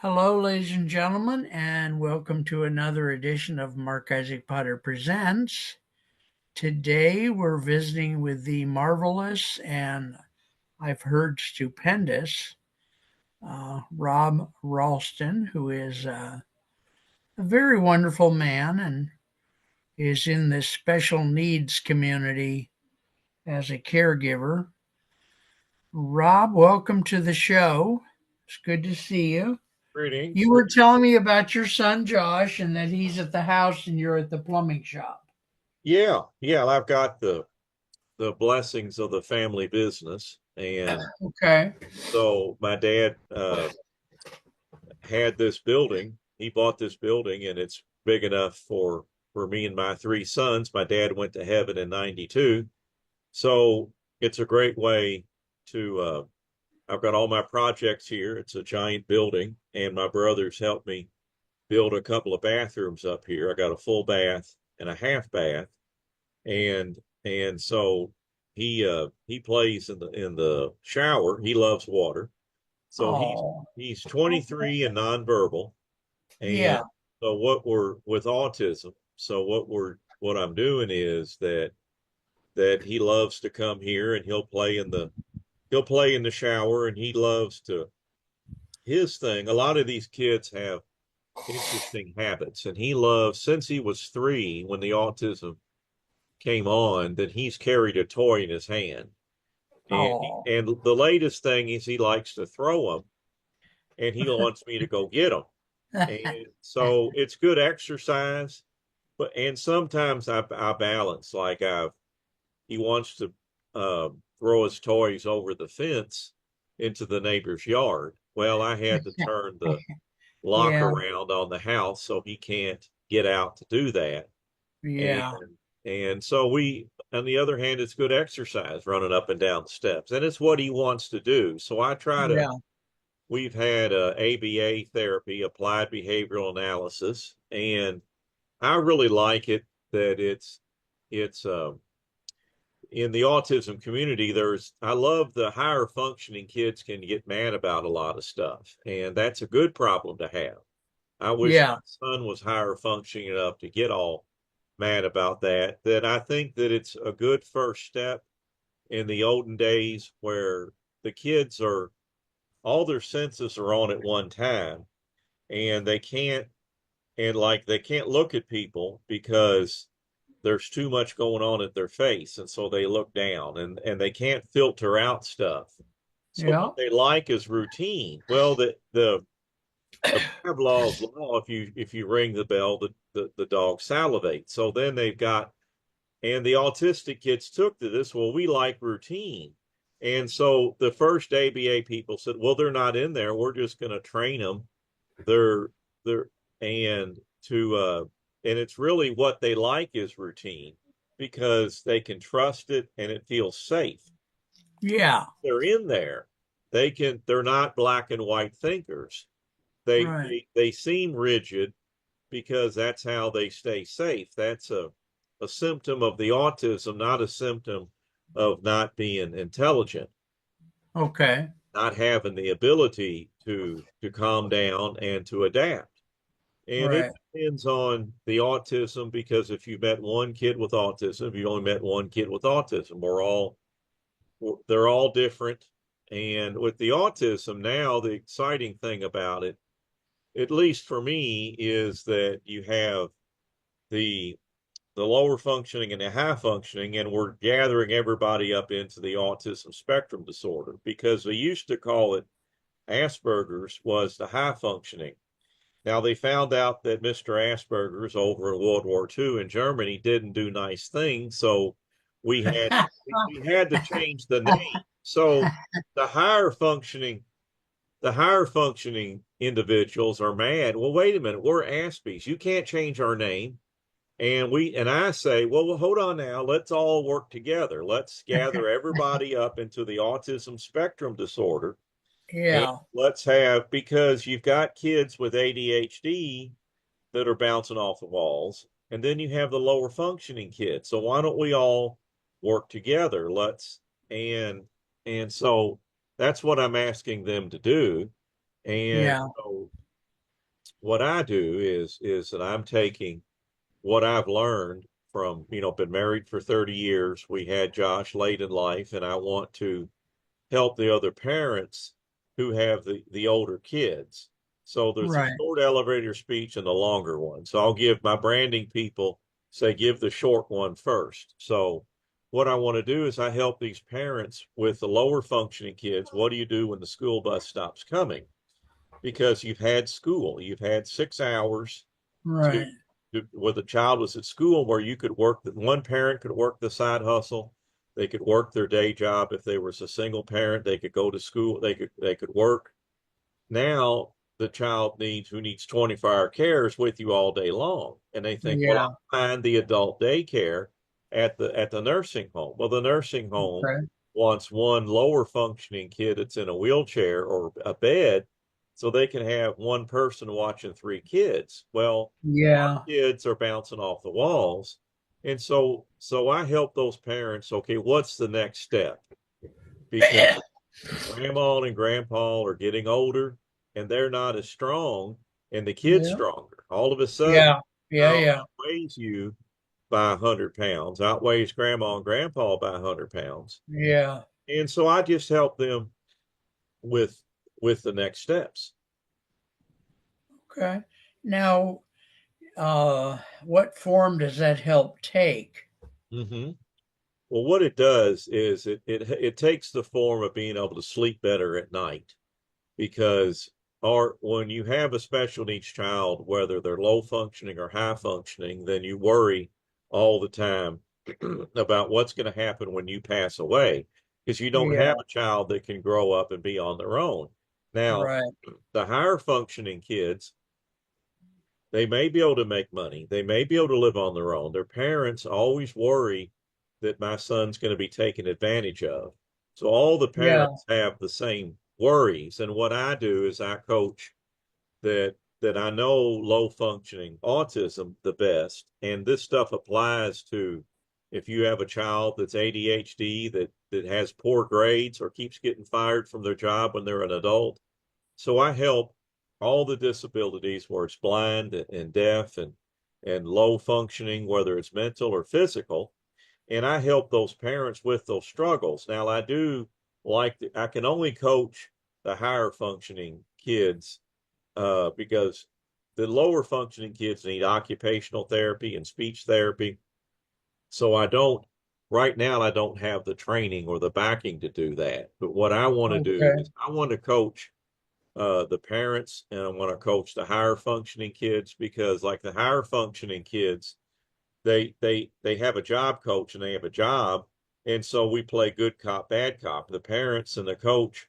Hello, ladies and gentlemen, and welcome to another edition of Mark Isaac Potter Presents. Today we're visiting with the marvelous and I've heard stupendous Rob Ralston, who is a very wonderful man and is in this special needs community as a caregiver. Rob, welcome to the show. It's good to see you. Greetings. You were telling me about your son Josh and that he's at the house and you're at the plumbing shop. Yeah. I've got the blessings of the family business, and Okay. so my dad had this building. He bought this building, and it's big enough for me and my three sons. My dad went to heaven in '92, so it's a great way to. I've got all my projects here. It's a giant building, and my brothers helped me build a couple of bathrooms up here. I got a full bath and a half bath and so he plays in the shower. He loves water. So Oh, he's 23 and nonverbal. And yeah. so what we're with autism, so what I'm doing is that he loves to come here and he'll play in the shower, and he loves to his thing. A lot of these kids have interesting habits, and he loves since he was 3 when the autism came on that he's carried a toy in his hand. Oh. And the latest thing is he likes to throw them, and he wants me to go get them. And so it's good exercise, and sometimes I balance like he wants to throw his toys over the fence into the neighbor's yard. Well, I had to turn the lock Yeah. around on the house so he can't get out to do that. And Yeah. and so on the other hand, it's good exercise running up and down the steps, and it's what he wants to do. So Yeah. we've had ABA therapy, applied behavioral analysis, and I really like it that it's in the autism community. I love the higher functioning kids can get mad about a lot of stuff, and that's a good problem to have. I wish my Yeah. son was higher functioning enough to get all mad about that. That I think that it's a good first step in the olden days where the kids are all their senses are on at one time, and they can't look at people because there's too much going on at their face, and so they look down, and they can't filter out stuff. So Yeah. what they like is routine. Well, the Pavlov's law, if you ring the bell, the dog salivates. So then they've got, and the autistic kids took to this. Well, we like routine, and so the first ABA people said, well, they're not in there. We're just going to train them. They're and to and it's really what they like is routine because they can trust it and it feels safe. Yeah. They're in there. They're not black and white thinkers. Right. They seem rigid because that's how they stay safe. That's a symptom of the autism, not a symptom of not being intelligent, Okay. not having the ability to calm down and to adapt. And it Right. depends on the autism because if you met one kid with autism, if you only met one kid with autism, they're all different. And with the autism now, the exciting thing about it, at least for me, is that you have the the lower functioning and the high functioning, and we're gathering everybody up into the autism spectrum disorder because they used to call it Asperger's was the high functioning. Now they found out that Mr. Asperger's over in World War II in Germany didn't do nice things, so we had we had to change the name. So the higher functioning the higher functioning individuals are mad. Well, wait a minute, we're Aspies. You can't change our name. And I say, well, hold on now. Let's all work together. Let's gather everybody up into the autism spectrum disorder. And Yeah. let's have, because you've got kids with ADHD that are bouncing off the walls, and then you have the lower functioning kids. So why don't we all work together? And and so that's what I'm asking them to do. And Yeah. so what I do is that I'm taking what I've learned from, been married for 30 years. We had Josh late in life, and I want to help the other parents who have the older kids. So there's a Right. short elevator speech and a longer one. So I'll give my branding people say give the short one first. So what I want to do is I help these parents with the lower functioning kids. What do you do when the school bus stops coming? Because you've had school, you've had 6 hours to, Right. where the child was at school where you could work, that one parent could work the side hustle, they could work their day job. If they was a single parent, they could go to school, they could work. Now the child who needs 24-hour care is with you all day long, and they think, well, Yeah. I'll find the adult daycare at the nursing home. Well, the nursing home Okay. wants one lower functioning kid that's in a wheelchair or a bed, so they can have one person watching three kids. Well, our Yeah. kids are bouncing off the walls, and so I help those parents. Okay, what's the next step? Because grandma and grandpa are getting older and they're not as strong, and the kid's Yeah. stronger. All of a sudden, Yeah. Yeah. now Yeah. outweighs you by 100 pounds, outweighs grandma and grandpa by 100 pounds. Yeah. And so I just help them with with the next steps. Okay. Now, what form does that help take? Hmm. Well, what it does is it takes the form of being able to sleep better at night, because when you have a special needs child, whether they're low functioning or high functioning, then you worry all the time about what's going to happen when you pass away, because you don't Yeah. have a child that can grow up and be on their own. Now, Right. the higher functioning kids, they may be able to make money, they may be able to live on their own. Their parents always worry that my son's going to be taken advantage of. So all the Yeah. parents have the same worries. And what I do is I coach that I know low functioning autism the best. And this stuff applies to if you have a child that's ADHD that has poor grades or keeps getting fired from their job when they're an adult. So I help all the disabilities where it's blind and deaf and low functioning, whether it's mental or physical. And I help those parents with those struggles. Now I do I can only coach the higher functioning kids, because the lower functioning kids need occupational therapy and speech therapy. So right now, I don't have the training or the backing to do that. But what I want to do Okay. is I want to coach the parents, and I want to coach the higher functioning kids, because like the higher functioning kids, they have a job coach and they have a job, and so we play good cop bad cop. The parents and the coach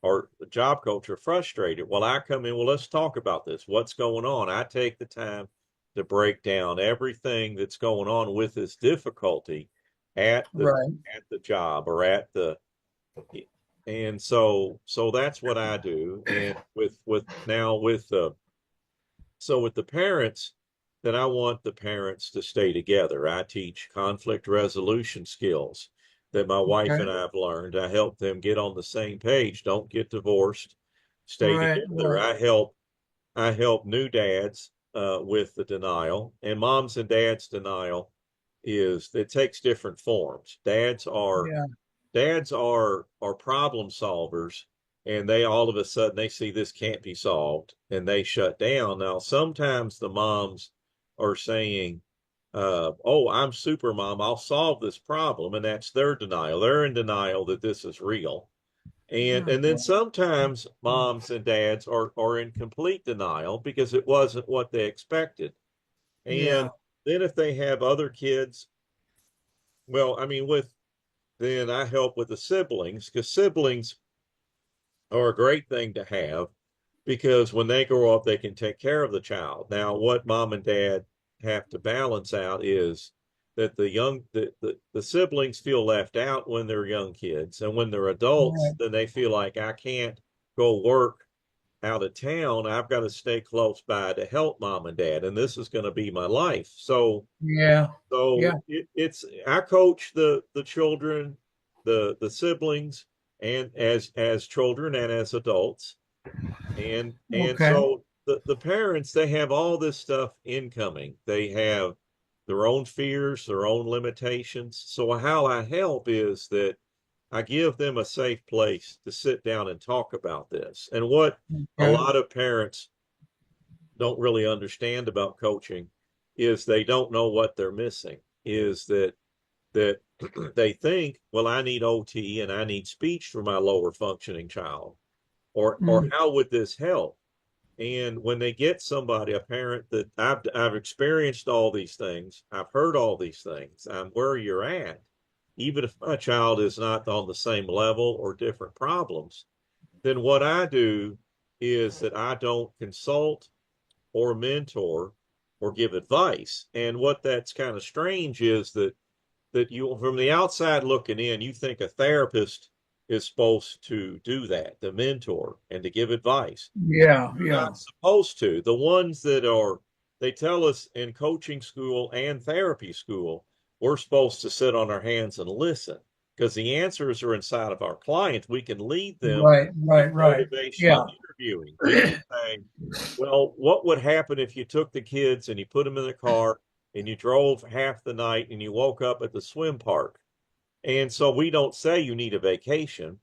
or the job coach are frustrated. Well, I come in, well, let's talk about this. What's going on? I take the time to break down everything that's going on with this difficulty at the Right. at the job or at the and so that's what I do. And with now with the so with the parents, then I want the parents to stay together. I teach conflict resolution skills that my wife Okay. and I have learned. I help them get on the same page. Don't get divorced. Stay Right. together. Right. I help new dads with the denial, and moms and dads denial is it takes different forms. Yeah. Dads are problem solvers, and they all of a sudden they see this can't be solved and they shut down. Now sometimes the moms are saying, oh, I'm super mom, I'll solve this problem, and that's their denial. They're in denial that this is real. And then Okay. sometimes moms and dads are in complete denial because it wasn't what they expected. And Yeah. then if they have other kids, well, I mean, with then I help with the siblings, because siblings are a great thing to have, because when they grow up, they can take care of the child. Now, what mom and dad have to balance out is that the siblings feel left out when they're young kids, and when they're adults, Right. then they feel like I can't go work out of town. I've got to stay close by to help mom and dad, and this is going to be my life. So Yeah. Yeah. so it's I coach the children, the siblings, and as children and as adults, and Okay. so the parents, they have all this stuff incoming. They have their own fears, their own limitations. So how I help is that I give them a safe place to sit down and talk about this. And what a Okay. lot of parents don't really understand about coaching is they don't know what they're missing. Is that they think, well, I need OT and I need speech for my lower functioning child, or Mm. how would this help? And when they get somebody, a parent that I've experienced all these things, I've heard all these things, I'm where you're at, even if my child is not on the same level or different problems, then what I do is that I don't consult or mentor or give advice. And what that's kind of strange is that you, from the outside looking in, you think a therapist is supposed to do that, to mentor and to give advice. Yeah, They're yeah, not supposed to. The ones that are, they tell us in coaching school and therapy school, we're supposed to sit on our hands and listen because the answers are inside of our clients. We can lead them right, with right, right. motivational Yeah, interviewing. We can say, well, what would happen if you took the kids and you put them in the car and you drove half the night and you woke up at the swim park? And so we don't say you need a vacation.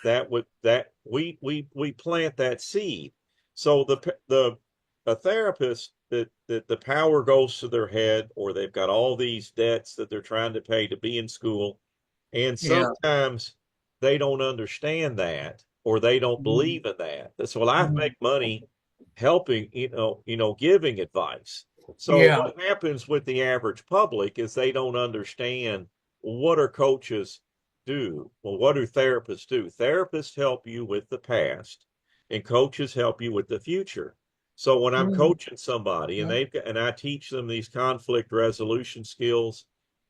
That we plant that seed. So the a therapist that the power goes to their head, or they've got all these debts that they're trying to pay to be in school, and yeah. sometimes they don't understand that, or they don't Mm, believe in that. So, well, I mm. make money helping, giving advice. So Yeah, what happens with the average public is they don't understand, well, what are coaches do? Well, what do therapists do? Therapists help you with the past, and coaches help you with the future. So when I'm mm, coaching somebody and yeah, I teach them these conflict resolution skills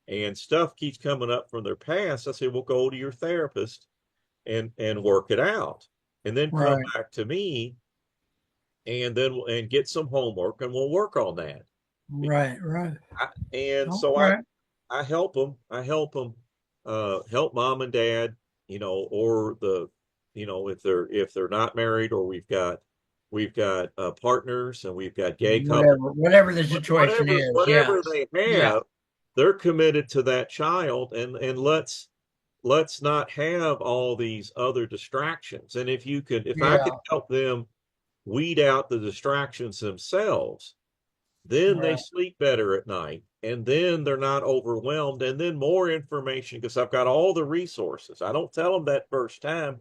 and stuff keeps coming up from their past, I say, well, go to your therapist and work it out. And then come right, back to me and get some homework and we'll work on that. right, right. And so Okay. I help them. I help them help mom and dad, or if they're not married, or we've got partners and we've got gay couples, Whatever the situation whatever is. Yeah, whatever they yeah, have, they're committed to that child, and let's not have all these other distractions. And if I could yeah. help them weed out the distractions themselves, then they Right. sleep better at night, and then they're not overwhelmed, and then more information because I've got all the resources. I don't tell them that first time.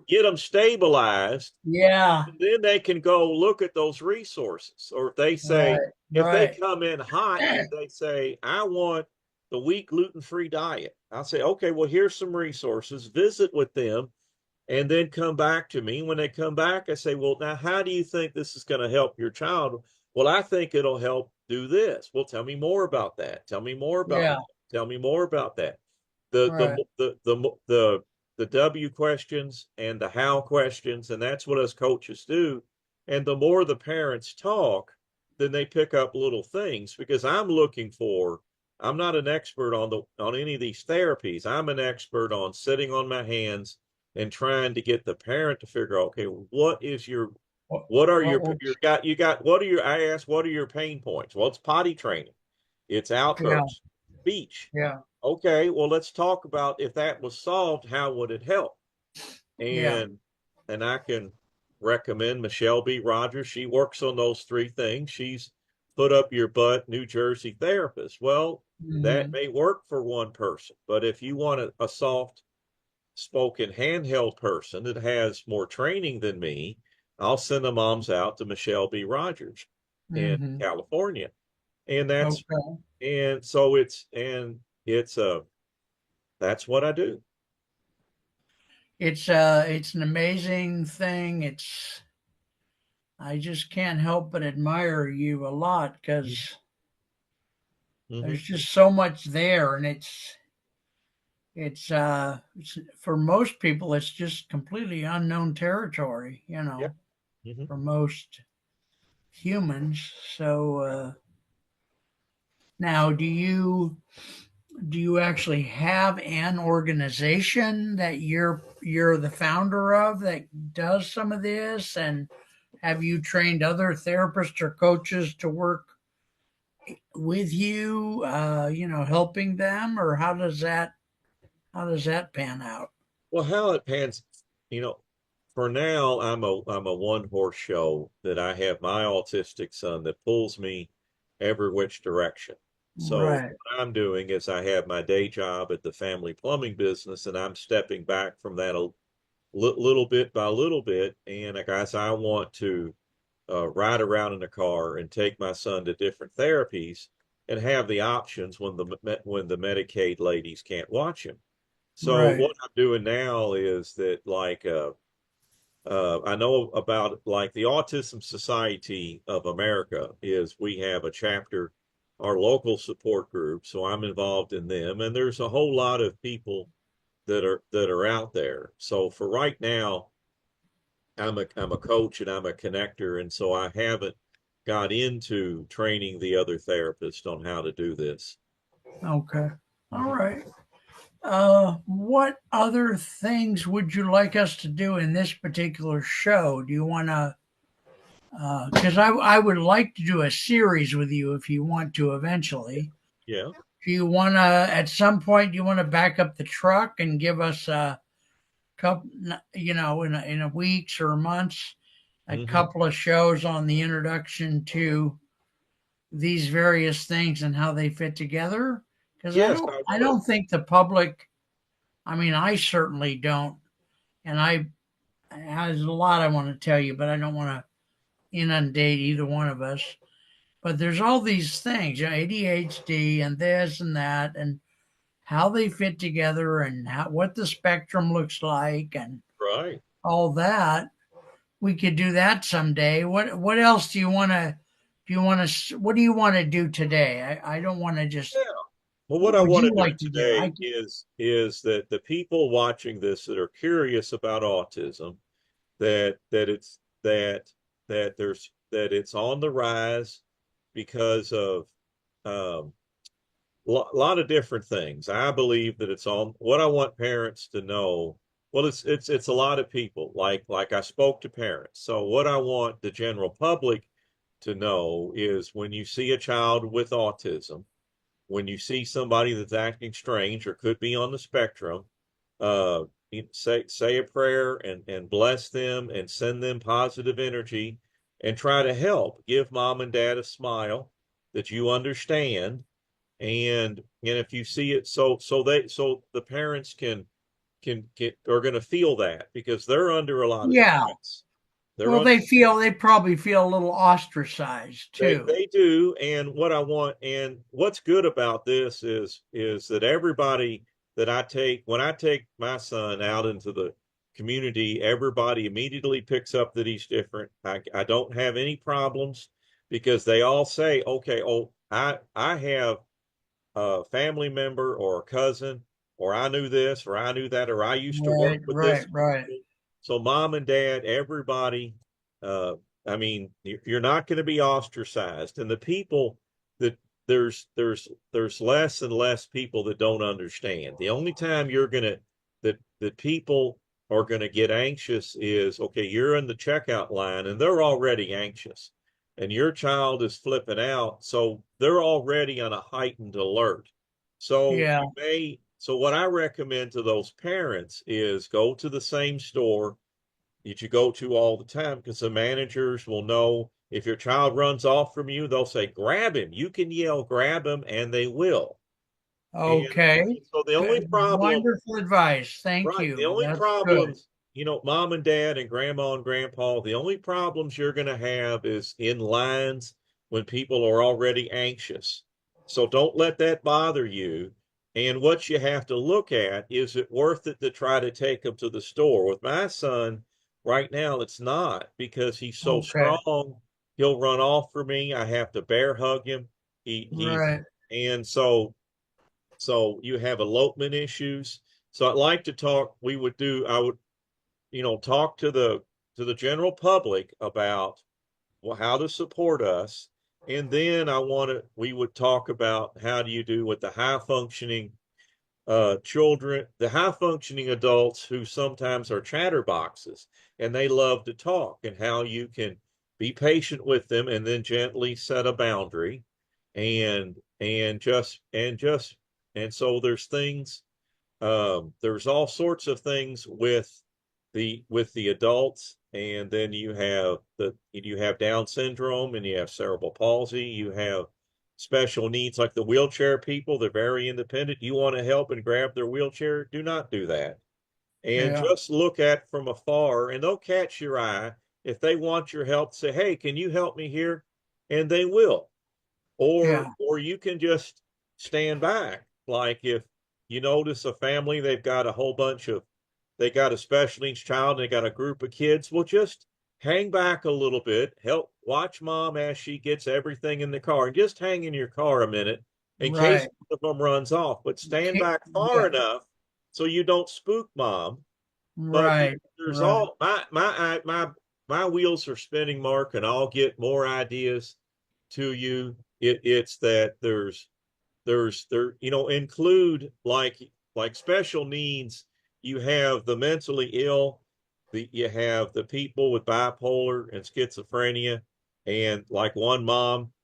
Get them stabilized, Yeah. and then they can go look at those resources. Or Right. if they Right. come in hot and they say, I want the week gluten-free diet, I'll say, okay, well, here's some resources, visit with them, and then come back to me. When they come back, I say, well, now, how do you think this is going to help your child? Well, I think it'll help do this. Well, tell me more about that. Tell me more about Yeah. that. Tell me more about that. The, Right. the W questions and the how questions, and that's what us coaches do. And the more the parents talk, then they pick up little things because I'm not an expert on any of these therapies. I'm an expert on sitting on my hands and trying to get the parent to figure out, okay, What, what are what, your what, I asked, what are your pain points? Well, it's potty training, it's yeah. outbursts, speech. Yeah. Okay, well, let's talk about if that was solved, how would it help? Yeah. And I can recommend Michelle B. Rogers. She works on those three things. She's put up your butt New Jersey therapist. Well, that Hmm. may work for one person, but if you want a soft spoken handheld person that has more training than me, I'll send the moms out to Michelle B. Rogers in Hmm. California. And that's Okay. and so it's that's what I do. It's an amazing thing. I just can't help but admire you a lot because Mm-hmm. there's just so much there, and it's for most people it's just completely unknown territory, Yeah. Mm-hmm. for most humans. So now, do you actually have an organization that you're the founder of that does some of this and have you trained other therapists or coaches to work with you, helping them, or how does that pan out? Well, how it pans, you know, for now, I'm a one horse show that I have my autistic son that pulls me every which direction. So Right, what I'm doing is I have my day job at the family plumbing business, and I'm stepping back from that a little bit by little bit. And guys, I want to ride around in a car and take my son to different therapies and have the options when the Medicaid ladies can't watch him. So right. what I'm doing now is that I know about like the Autism Society of America is we have a chapter, our local support group, so I'm involved in them, and there's a whole lot of people that are out there. So for right now, I'm a coach and I'm a connector, and so I haven't got into training the other therapists on how to do this. Okay. All Mhm. right. What other things would you like us to do in this particular show? Do you want to? Because I would like to do a series with you if you want to eventually. Yeah. Do you want to, at some point, do you want to back up the truck and give us a couple, in a weeks or months, a Hmm. couple of shows on the introduction to these various things and how they fit together? Because I Yes, don't, I I would. don't think the public. I mean, I certainly don't, and there's a lot I want to tell you, but I don't want to inundate either one of us. But there's all these things, ADHD and this and that, and how they fit together, and what the spectrum looks like, and Right. all that. We could do that someday. What else do you want to? What do you want to do today? I don't want to just. Yeah. Well, what I What would want to you do like to do? today is that the people watching this that are curious about autism, that it's that it's on the rise because of um, lot of different things. I believe that it's on what I want parents to know. Well, it's a lot of people. Like I spoke to parents. So what I want the general public to know is when you see a child with autism, when you see somebody that's acting strange or could be on the spectrum, uh, say a prayer and bless them and send them positive energy and try to help. Give mom and dad a smile that you understand, and if you see it, so the parents can get are going to feel that because they're under a lot of Yeah. stress. They're Well, under they probably feel a little ostracized They too. they do, and what I want and what's good about this is that everybody that I take when I take my son out into the community, everybody immediately picks up that he's different. I don't have any problems because they all say, okay, oh, I have a family member or a cousin, or I knew this, or I knew that, or I used to work Right, with this right, right. person. So mom and dad, everybody, uh, I mean, you're not going to be ostracized. And the people that there's less and less people that don't understand. The only time you're gonna that people are gonna get anxious is okay, you're in the checkout line and they're already anxious and your child is flipping out, so they're already on a heightened alert. So Yeah. so what I recommend to those parents is go to the same store that you go to all the time because the managers will know if your child runs off from you, they'll say, grab him. You can yell, grab him, and they will. And Okay. so the only Good. problem Wonderful advice. Thank Right. The you. only That's good. problems, mom and dad and grandma and grandpa, the only problems you're going to have is in lines when people are already anxious. So don't let that bother you. And what you have to look at, is it worth it to try to take him to the store? With my son, right now, it's not because he's so Okay. strong. He'll run off for me. I have to bear hug him. He's, Right. and so you have elopement issues. So I'd like to talk, I would, talk to the general public about well, how to support us. And then we would talk about how do you do with the high functioning children, the high functioning adults who sometimes are chatterboxes and they love to talk, and how you can be patient with them, and then gently set a boundary, and so there's things, there's all sorts of things with the adults, and then you have Down syndrome, and you have cerebral palsy, you have special needs like the wheelchair people. They're very independent. You want to help and grab their wheelchair, do not do that. And Yeah. just look at from afar, and they'll catch your eye. If they want your help, say, hey, can you help me here? And they will. Yeah. Or you can just stand back. Like if you notice a family, they've got a whole bunch of, they got a special needs child and they got a group of kids, well, just hang back a little bit, help watch mom as she gets everything in the car, and just hang in your car a minute in case Right. one of them runs off, but stand Okay. back far Yeah. enough so you don't spook mom. But Right. there's Right. all my wheels are spinning, Mark, and I'll get more ideas to you. It's that there, include like special needs. You have the mentally ill, you have the people with bipolar and schizophrenia, and like one mom,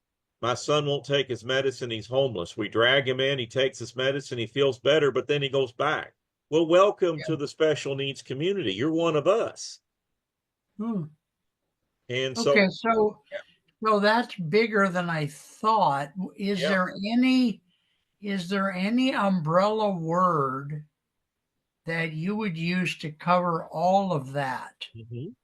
my son won't take his medicine, he's homeless. We drag him in, he takes his medicine, he feels better, but then he goes back. Well, welcome to Yeah. the special needs community. You're one of us. Hmm. And Okay. so, So that's bigger than I thought. yeah. Is there any umbrella word that you would use to cover all of that? Mhm.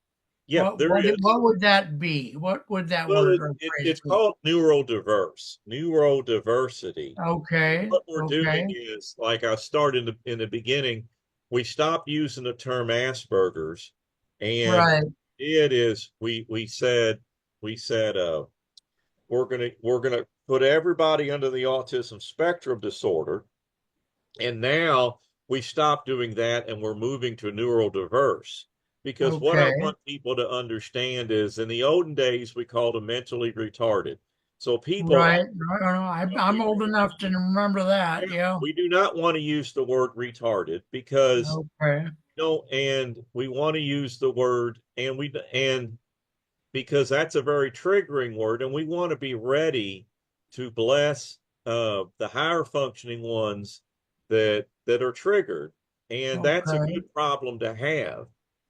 Yeah, there is. What would that be? What would that Well, word or phrase it's be? called neurodiversity. Okay. What we're doing Okay. is, like I started in the beginning, we stopped using the term Asperger's, and Right. it is we said we're gonna put everybody under the autism spectrum disorder, and now we stopped doing that and we're moving to neurodiverse. Because what I Okay. want people to understand is in the olden days, we called them mentally retarded. So people, Right. No, no, no. I'm we, old enough to remember that. yeah, Yeah. we do not want to use the word retarded because, Okay. and we want to use the word, and because that's a very triggering word, and we want to be ready to bless the higher functioning ones that are triggered, and that's a Okay. good problem to have.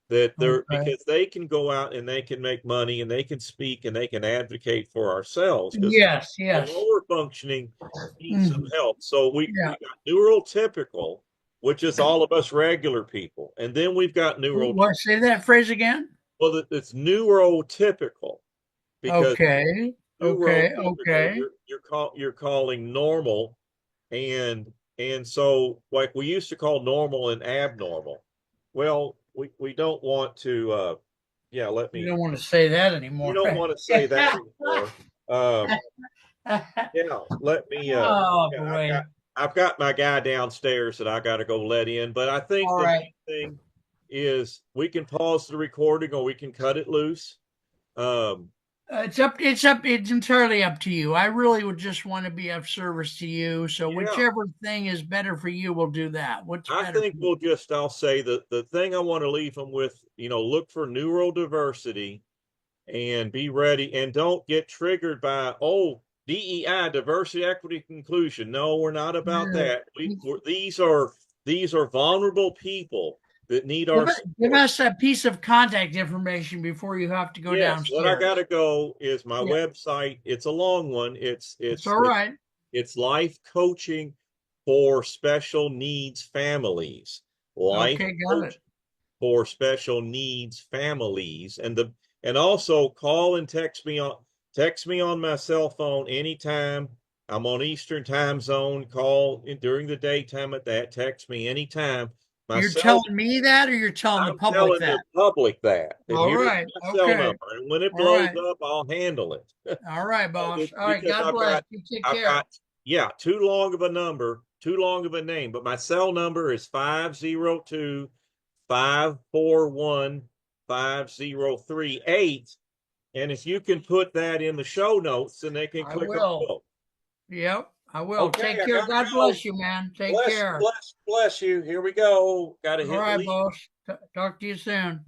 That they're Okay. because they can go out and they can make money and they can speak and they can advocate for ourselves because Yes. the Yes. lower functioning need some Mhm. help. So Yeah. we got neurotypical, which is all of us regular people, and then we've got What? Say that phrase again. well, it's neurotypical because Okay. Okay. neurotypical, Okay. you're calling normal, and so like we used to call normal and abnormal. Well, we don't want to yeah, You don't want to say that we anymore. don't want to say that anymore. Um yeah, let me Oh yeah, boy. I've got my guy downstairs that I got to go let in, but I think All the right. main thing is we can pause the recording or we can cut it loose. Um It's entirely up to you. I really would just want to be of service to you. So yeah, whichever thing is better for you, we'll do that. What's I better think for you? I'll say that the thing I want to leave them with, look for neurodiversity and be ready and don't get triggered by, oh, DEI, diversity, equity, inclusion. No, we're not about Yeah. that. These are vulnerable people that need our Give support. us a piece of contact information before you have to go Yes, what I got downstairs. to go is my Yeah, website. It's a long one. that's all right. It's life coaching for special needs families. Life Okay, got it. coaching for special needs families, and also call and text me on my cell phone anytime. I'm on Eastern time zone. Call during the daytime at that. Text me anytime. My You're cell telling me that, or you're telling the I'm public telling the that? public that All here's right. my cell Okay. number, and when it All blows right. up, I'll handle it. All right, boss. All right. Because God bless. You take I've care. got yeah, too long of a number, too long of a name, but my cell number is 502-541-5038, and if you can put that in the show notes, then they can I click on will. both. Yep, I will. Okay, Take I care. gotta God go. bless you, man. Take care. Bless you. Here we go. Gotta All hit right, leave. boss. Talk to you soon.